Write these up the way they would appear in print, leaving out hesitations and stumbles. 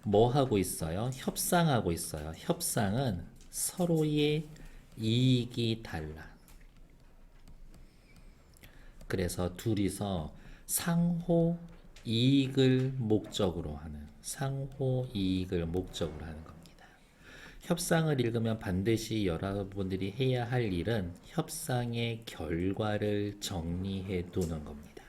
뭐 하고 있어요? 협상하고 있어요. 협상은 서로의 이익이 달라. 그래서 둘이서 상호 이익을 목적으로 하는, 상호 이익을 목적으로 하는 겁니다. 협상을 읽으면 반드시 여러분들이 해야 할 일은 협상의 결과를 정리해 두는 겁니다.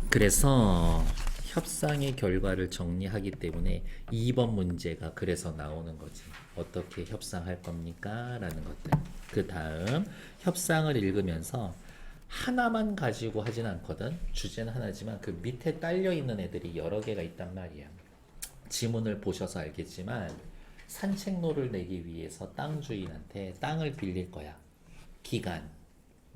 그래서 협상의 결과를 정리하기 때문에 2번 문제가 그래서 나오는 거지. 어떻게 협상할 겁니까? 라는 것들. 그 다음 협상을 읽으면서 하나만 가지고 하진 않거든. 주제는 하나지만 그 밑에 딸려 있는 애들이 여러 개가 있단 말이야. 지문을 보셔서 알겠지만 산책로를 내기 위해서 땅 주인한테 땅을 빌릴 거야. 기간,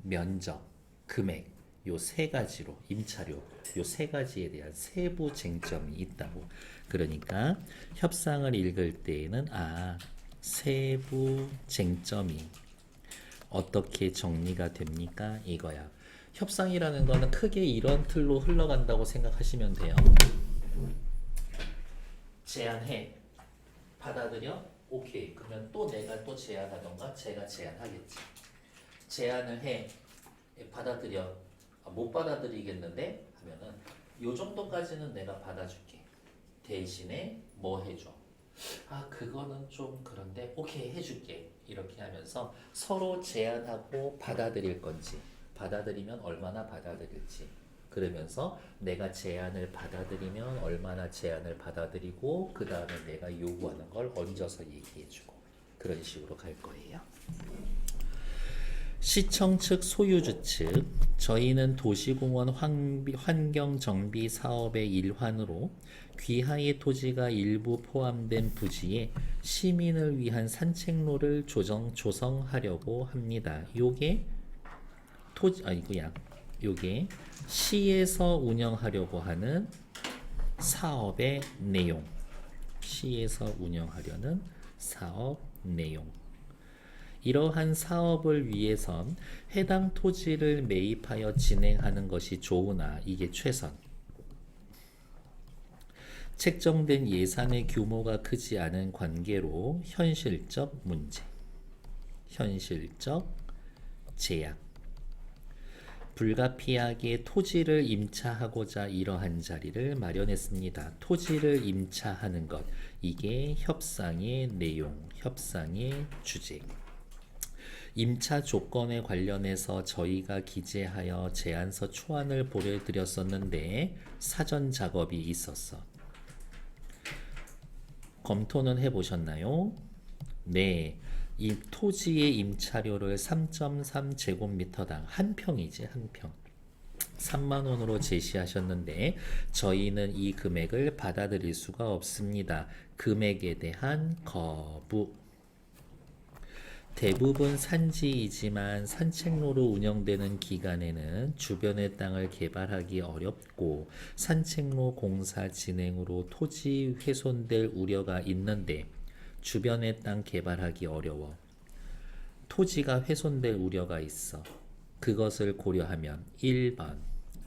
면적, 금액 요 세 가지로 임차료 요 세 가지에 대한 세부 쟁점이 있다고. 그러니까 협상을 읽을 때에는 세부 쟁점이 어떻게 정리가 됩니까? 이거야. 협상이라는 거는 크게 이런 틀로 흘러간다고 생각하시면 돼요. 제안해. 받아들여? 오케이. 그러면 또 내가 또 제안하던가 제가 제안하겠지. 제안을 해. 받아들여. 못 받아들이겠는데? 하면은 요 정도까지는 내가 받아줄게. 대신에 뭐 해줘? 그거는 좀 그런데 오케이 해줄게. 이렇게 하면서 서로 제안하고 받아들일 건지, 받아들이면 얼마나 받아들일지, 그러면서 내가 제안을 받아들이면 얼마나 제안을 받아들이고 그 다음에 내가 요구하는 걸 얹어서 얘기해주고 그런 식으로 갈 거예요. 시청 측 소유주 측 저희는 도시공원 환경정비 사업의 일환으로 귀하의 토지가 일부 포함된 부지에 시민을 위한 산책로를 조성하려고 합니다. 요게 요게 시에서 운영하려고 하는 사업의 내용. 시에서 운영하려는 사업 내용. 이러한 사업을 위해선 해당 토지를 매입하여 진행하는 것이 좋으나 이게 최선. 책정된 예산의 규모가 크지 않은 관계로 현실적 문제, 현실적 제약. 불가피하게 토지를 임차하고자 이러한 자리를 마련했습니다. 토지를 임차하는 것, 이게 협상의 내용, 협상의 주제. 임차 조건에 관련해서 저희가 기재하여 제안서 초안을 보내드렸었는데 사전 작업이 있었어. 검토는 해보셨나요? 네. 이 토지의 임차료를 3.3제곱미터당 한 평이지, 한 평. 3만 원으로 제시하셨는데 저희는 이 금액을 받아들일 수가 없습니다. 금액에 대한 거부. 대부분 산지이지만 산책로로 운영되는 기간에는 주변의 땅을 개발하기 어렵고 산책로 공사 진행으로 토지 훼손될 우려가 있는데 주변의 땅 개발하기 어려워. 토지가 훼손될 우려가 있어. 그것을 고려하면 1번,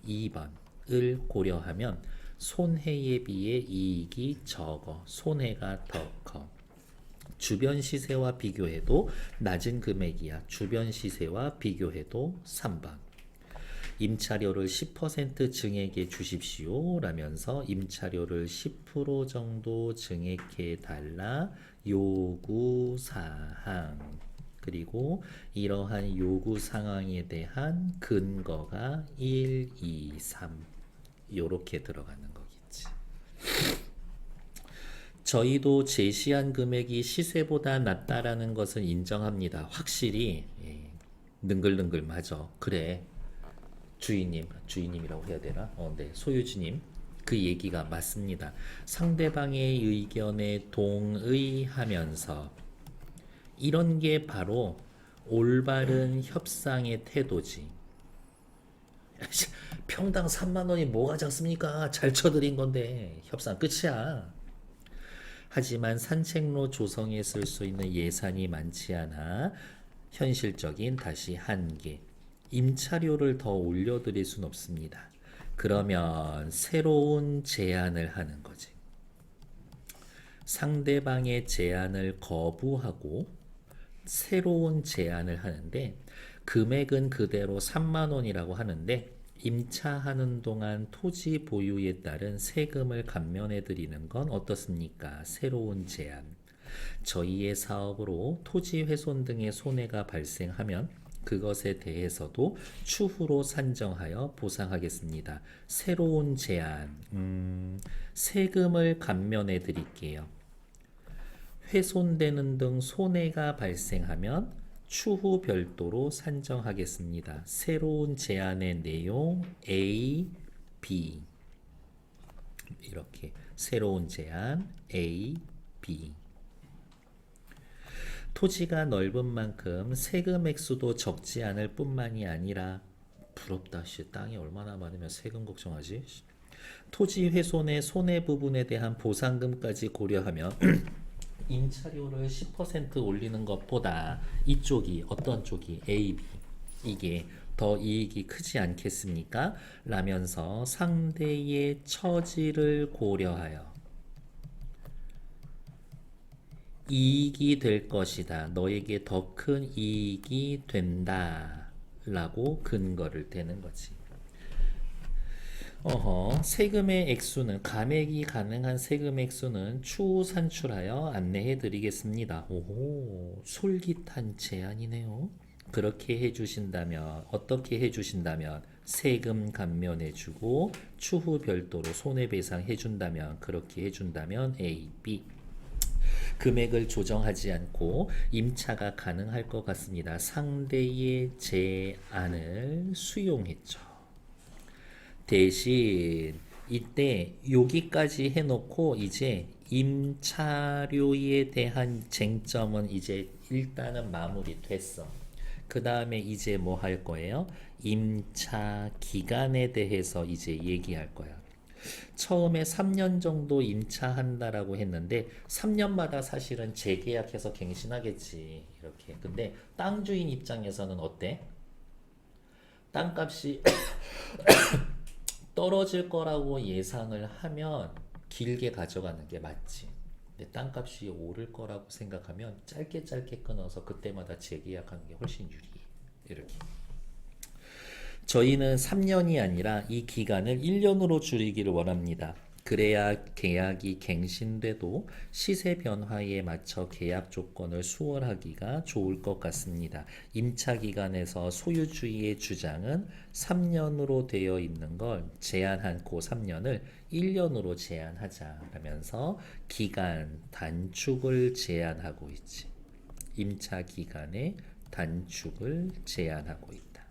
2번을 고려하면 손해에 비해 이익이 적어. 손해가 더 커. 주변 시세와 비교해도 낮은 금액이야. 주변 시세와 비교해도 3번. 임차료를 10% 증액해 주십시오 라면서 임차료를 10% 정도 증액해 달라 요구사항. 그리고 이러한 요구사항에 대한 근거가 1, 2, 3 요렇게 들어가는 거겠지. 저희도 제시한 금액이 시세보다 낮다라는 것은 인정합니다. 확실히 능글능글 맞아. 그래. 주인님이라고 해야 되나? 네, 소유주님. 그 얘기가 맞습니다. 상대방의 의견에 동의하면서 이런 게 바로 올바른 협상의 태도지. 평당 3만 원이 뭐가 작습니까? 잘 쳐드린 건데 협상 끝이야. 하지만 산책로 조성에 쓸 수 있는 예산이 많지 않아 현실적인 다시 한계. 임차료를 더 올려드릴 순 없습니다. 그러면 새로운 제안을 하는 거지. 상대방의 제안을 거부하고 새로운 제안을 하는데 금액은 그대로 3만 원이라고 하는데 임차하는 동안 토지 보유에 따른 세금을 감면해 드리는 건 어떻습니까? 새로운 제안. 저희의 사업으로 토지 훼손 등의 손해가 발생하면 그것에 대해서도 추후로 산정하여 보상하겠습니다. 새로운 제안. 세금을 감면해 드릴게요. 훼손되는 등 손해가 발생하면 추후 별도로 산정하겠습니다. 새로운 제안의 내용 A, B 이렇게 새로운 제안 A, B 토지가 넓은 만큼 세금 액수도 적지 않을 뿐만이 아니라 부럽다. 씨, 땅이 얼마나 많으면 세금 걱정하지? 토지 훼손의 손해 부분에 대한 보상금까지 고려하면 임차료를 10% 올리는 것보다 이쪽이 어떤 쪽이 A, B 이게 더 이익이 크지 않겠습니까? 라면서 상대의 처지를 고려하여 이익이 될 것이다. 너에게 더 큰 이익이 된다. 라고 근거를 대는 거지. 세금의 액수는 감액이 가능한 세금 액수는 추후 산출하여 안내해 드리겠습니다. 오호, 솔깃한 제안이네요. 그렇게 해주신다면 어떻게 해주신다면 세금 감면해주고 추후 별도로 손해배상해준다면 그렇게 해준다면 A, B 금액을 조정하지 않고 임차가 가능할 것 같습니다. 상대의 제안을 수용했죠. 대신 이때 여기까지 해놓고 이제 임차료에 대한 쟁점은 이제 일단은 마무리됐어. 그 다음에 이제 뭐 할 거예요? 임차 기간에 대해서 이제 얘기할 거야. 처음에 3년 정도 임차한다라고 했는데 3년마다 사실은 재계약해서 갱신하겠지. 이렇게. 근데 땅 주인 입장에서는 어때? 땅값이 떨어질 거라고 예상을 하면 길게 가져가는 게 맞지. 근데 땅값이 오를 거라고 생각하면 짧게 끊어서 그때마다 재계약하는 게 훨씬 유리해. 이렇게. 저희는 3년이 아니라 이 기간을 1년으로 줄이기를 원합니다. 그래야 계약이 갱신돼도 시세 변화에 맞춰 계약 조건을 수월하기가 좋을 것 같습니다. 임차 기간에서 소유주의의 주장은 3년으로 되어 있는 걸 제한한 그 3년을 1년으로 제한하자라면서 기간 단축을 제한하고 있지. 임차 기간의 단축을 제한하고 있다.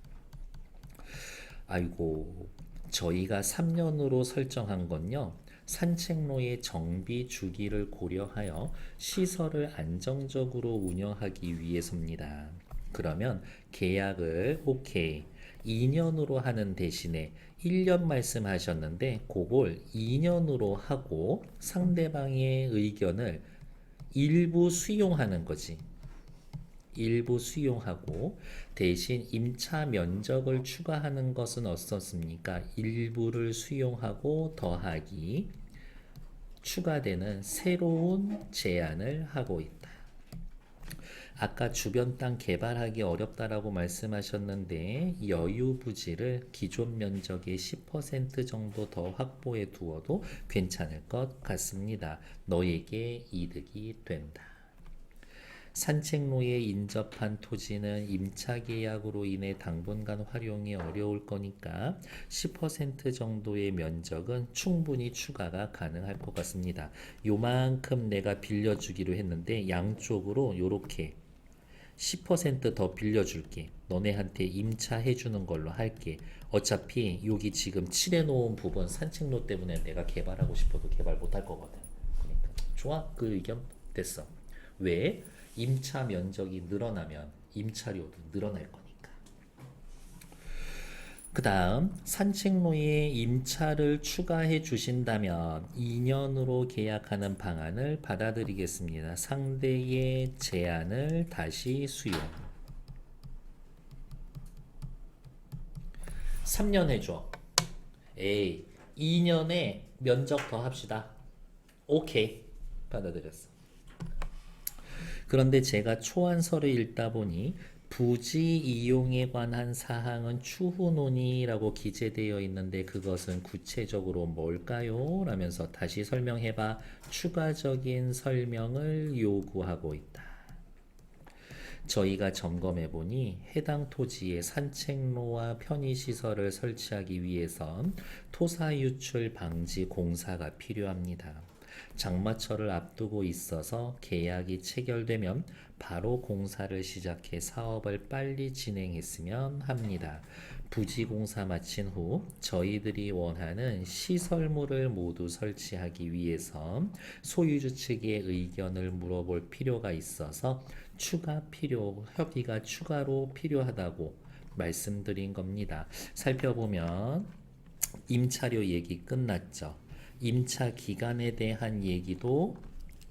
아이고, 저희가 3년으로 설정한 건요. 산책로의 정비 주기를 고려하여 시설을 안정적으로 운영하기 위해서입니다. 그러면 계약을 오케이 2년으로 하는 대신에 1년 말씀하셨는데 그걸 2년으로 하고 상대방의 의견을 일부 수용하는 거지. 일부 수용하고 대신 임차 면적을 추가하는 것은 어떻습니까? 일부를 수용하고 더하기 추가되는 새로운 제안을 하고 있다. 아까 주변 땅 개발하기 어렵다라고 말씀하셨는데 여유 부지를 기존 면적의 10% 정도 더 확보해 두어도 괜찮을 것 같습니다. 너에게 이득이 된다. 산책로에 인접한 토지는 임차 계약으로 인해 당분간 활용이 어려울 거니까 10% 정도의 면적은 충분히 추가가 가능할 것 같습니다. 요만큼 내가 빌려주기로 했는데 양쪽으로 요렇게 10% 더 빌려줄게. 너네한테 임차해주는 걸로 할게. 어차피 여기 지금 칠해놓은 부분 산책로 때문에 내가 개발하고 싶어도 개발 못할 거거든. 그러니까 좋아, 그 의견 됐어. 왜? 임차 면적이 늘어나면 임차료도 늘어날 거니까. 그 다음 산책로에 임차를 추가해 주신다면 2년으로 계약하는 방안을 받아들이겠습니다. 상대의 제안을 다시 수용. 3년 해줘. 에이, 2년에 면적 더 합시다. 오케이. 받아들였어. 그런데 제가 초안서를 읽다 보니 부지 이용에 관한 사항은 추후 논의라고 기재되어 있는데 그것은 구체적으로 뭘까요? 라면서 다시 설명해봐. 추가적인 설명을 요구하고 있다. 저희가 점검해 보니 해당 토지에 산책로와 편의시설을 설치하기 위해선 토사 유출 방지 공사가 필요합니다. 장마철을 앞두고 있어서 계약이 체결되면 바로 공사를 시작해 사업을 빨리 진행했으면 합니다. 부지 공사 마친 후 저희들이 원하는 시설물을 모두 설치하기 위해서 소유주 측의 의견을 물어볼 필요가 있어서 협의가 추가로 필요하다고 말씀드린 겁니다. 살펴보면 임차료 얘기 끝났죠. 임차 기간에 대한 얘기도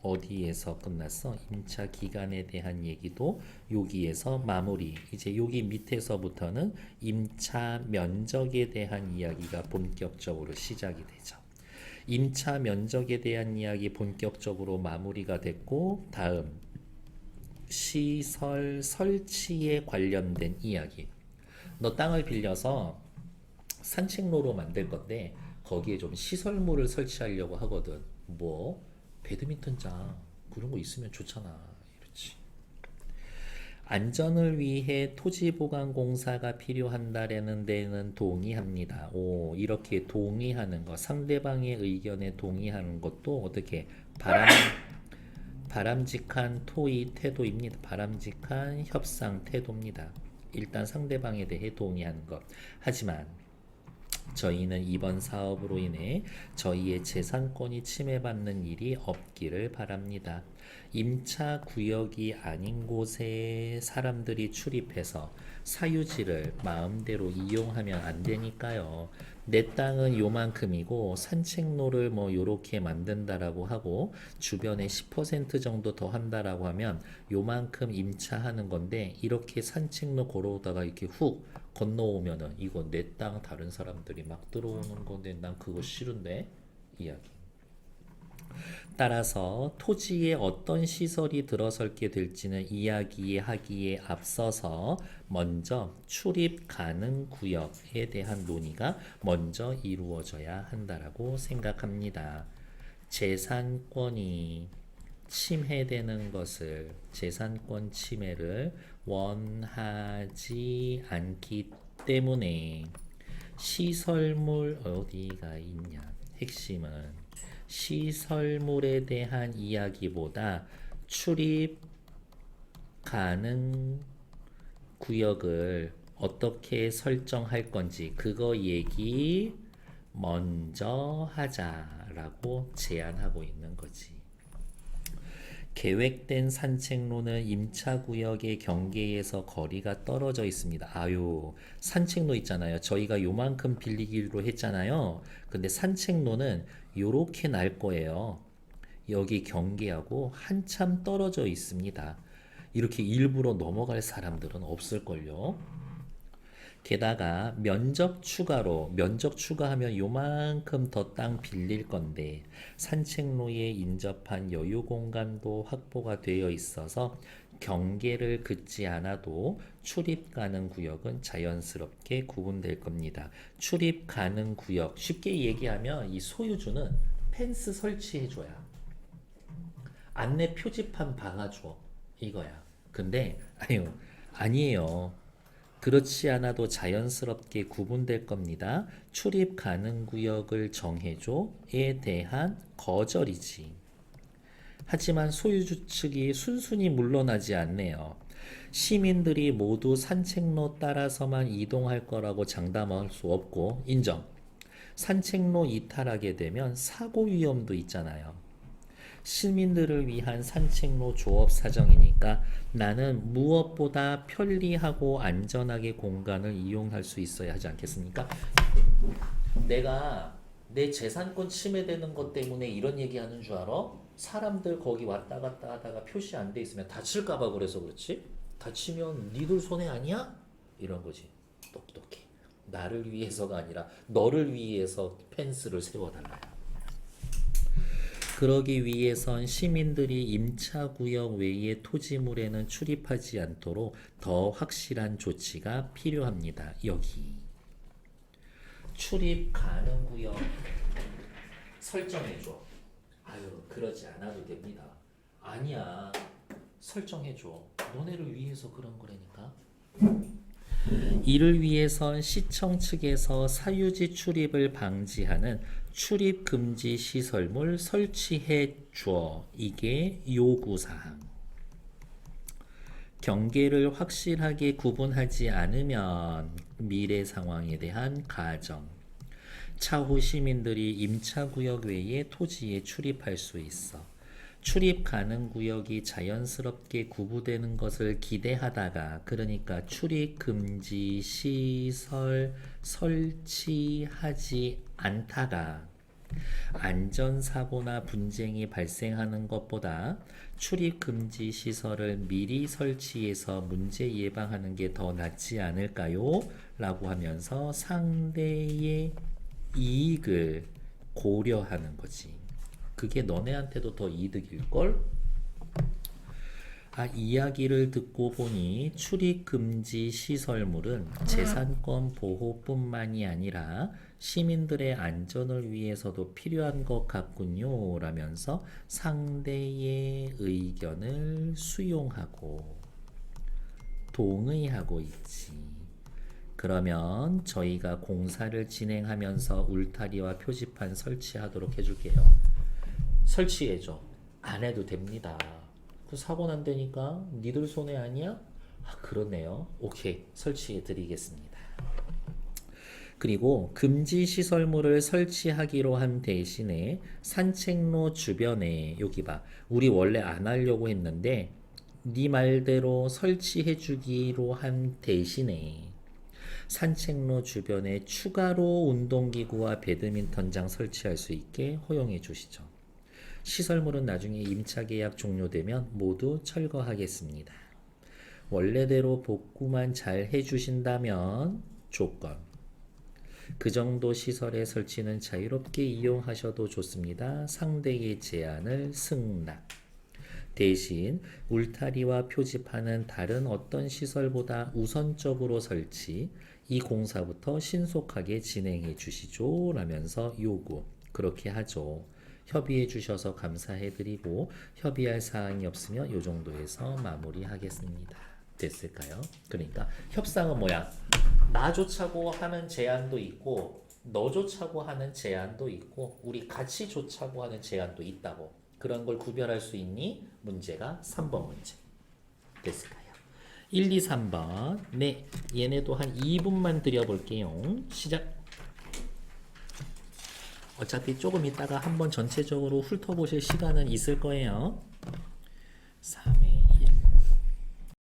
어디에서 끝났어? 임차 기간에 대한 얘기도 여기에서 마무리. 이제 여기 밑에서부터는 임차 면적에 대한 이야기가 본격적으로 시작이 되죠. 임차 면적에 대한 이야기 본격적으로 마무리가 됐고, 다음 시설 설치에 관련된 이야기. 너 땅을 빌려서 산책로로 만들 건데 거기에 좀 시설물을 설치하려고 하거든. 뭐 배드민턴장 그런 거 있으면 좋잖아. 이렇지. 안전을 위해 토지보강공사가 필요한다라는 데는 동의합니다. 오, 이렇게 동의하는 거, 상대방의 의견에 동의하는 것도 어떻게 바람직한 토의 태도입니다. 바람직한 협상 태도입니다. 일단 상대방에 대해 동의하는 것. 하지만 저희는 이번 사업으로 인해 저희의 재산권이 침해받는 일이 없기를 바랍니다. 임차 구역이 아닌 곳에 사람들이 출입해서 사유지를 마음대로 이용하면 안 되니까요. 내 땅은 요만큼이고 산책로를 뭐 요렇게 만든다라고 하고 주변에 10% 정도 더 한다라고 하면 요만큼 임차하는 건데 이렇게 산책로 걸어오다가 이렇게 훅 건너오면은 이거 내 땅 다른 사람들이 막 들어오는 건데 난 그거 싫은데 이야기. 따라서 토지에 어떤 시설이 들어설게 될지는 이야기하기에 앞서서 먼저 출입 가능 구역에 대한 논의가 먼저 이루어져야 한다라고 생각합니다. 재산권이 침해되는 것을 재산권 침해를 원하지 않기 때문에 시설물 어디가 있냐 핵심은 시설물에 대한 이야기보다 출입 가능 구역을 어떻게 설정할 건지 그거 얘기 먼저 하자라고 제안하고 있는 거지. 계획된 산책로는 임차구역의 경계에서 거리가 떨어져 있습니다. 아유, 산책로 있잖아요. 저희가 요만큼 빌리기로 했잖아요. 근데 산책로는 요렇게 날 거예요. 여기 경계하고 한참 떨어져 있습니다. 이렇게 일부러 넘어갈 사람들은 없을걸요. 게다가 면적 추가하면 요만큼 더 땅 빌릴 건데 산책로에 인접한 여유 공간도 확보가 되어 있어서 경계를 긋지 않아도 출입 가능 구역은 자연스럽게 구분될 겁니다. 출입 가능 구역 쉽게 얘기하면 이 소유주는 펜스 설치해줘야 안내 표지판 박아줘 이거야. 근데 아니에요. 그렇지 않아도 자연스럽게 구분될 겁니다. 출입 가능 구역을 정해줘에 대한 거절이지. 하지만 소유주 측이 순순히 물러나지 않네요. 시민들이 모두 산책로 따라서만 이동할 거라고 장담할 수 없고 인정. 산책로 이탈하게 되면 사고 위험도 있잖아요. 시민들을 위한 산책로 조업 사정이니까 나는 무엇보다 편리하고 안전하게 공간을 이용할 수 있어야 하지 않겠습니까? 내가 내 재산권 침해되는 것 때문에 이런 얘기하는 줄 알아? 사람들 거기 왔다 갔다 하다가 표시 안 돼 있으면 다칠까봐 그래서 그렇지? 다치면 니들 손해 아니야? 이런 거지. 똑똑해. 나를 위해서가 아니라 너를 위해서 펜스를 세워달라. 그러기 위해선 시민들이 임차구역 외의 토지물에는 출입하지 않도록 더 확실한 조치가 필요합니다. 여기 출입 가능 구역 설정해줘. 아유, 그러지 않아도 됩니다. 아니야, 설정해줘. 너네를 위해서 그런 거라니까. 이를 위해선 시청 측에서 사유지 출입을 방지하는 출입 금지 시설물 설치해 줘. 이게 요구사항. 경계를 확실하게 구분하지 않으면 미래 상황에 대한 가정. 차후 시민들이 임차구역 외에 토지에 출입할 수 있어. 출입 가능 구역이 자연스럽게 구분되는 것을 기대하다가, 그러니까 출입 금지 시설 설치하지 않다가 안전사고나 분쟁이 발생하는 것보다 출입 금지 시설을 미리 설치해서 문제 예방하는 게 더 낫지 않을까요? 라고 하면서 상대의 이익을 고려하는 거지. 그게 너네한테도 더 이득일걸? 이야기를 듣고 보니 출입 금지 시설물은 재산권 보호뿐만이 아니라 시민들의 안전을 위해서도 필요한 것 같군요. 라면서 상대의 의견을 수용하고 동의하고 있지. 그러면 저희가 공사를 진행하면서 울타리와 표지판 설치하도록 해줄게요. 설치해줘. 안 해도 됩니다. 그 사고 난다니까? 니들 손해 아니야? 그러네요. 오케이, 설치해 드리겠습니다. 그리고 금지 시설물을 설치하기로 한 대신에 산책로 주변에, 여기 봐, 우리 원래 안 하려고 했는데 네 말대로 설치해 주기로 한 대신에 산책로 주변에 추가로 운동기구와 배드민턴장 설치할 수 있게 허용해 주시죠. 시설물은 나중에 임차계약 종료되면 모두 철거하겠습니다. 원래대로 복구만 잘 해주신다면 조건. 그 정도 시설의 설치는 자유롭게 이용하셔도 좋습니다. 상대의 제안을 승낙. 대신 울타리와 표지판은 다른 어떤 시설보다 우선적으로 설치, 이 공사부터 신속하게 진행해 주시죠. 라면서 요구. 그렇게 하죠. 협의해 주셔서 감사해드리고 협의할 사항이 없으면 이 정도에서 마무리하겠습니다. 됐을까요? 그러니까 협상은 뭐야? 나 좋자고 하는 제안도 있고 너 좋자고 하는 제안도 있고 우리 같이 좋자고 하는 제안도 있다고. 그런 걸 구별할 수 있니? 문제가 3번 문제. 됐을까요? 1, 2, 3번. 네, 얘네도 한 2분만 드려볼게요. 시작. 어차피 조금 있다가 한번 전체적으로 훑어보실 시간은 있을 거예요. 3회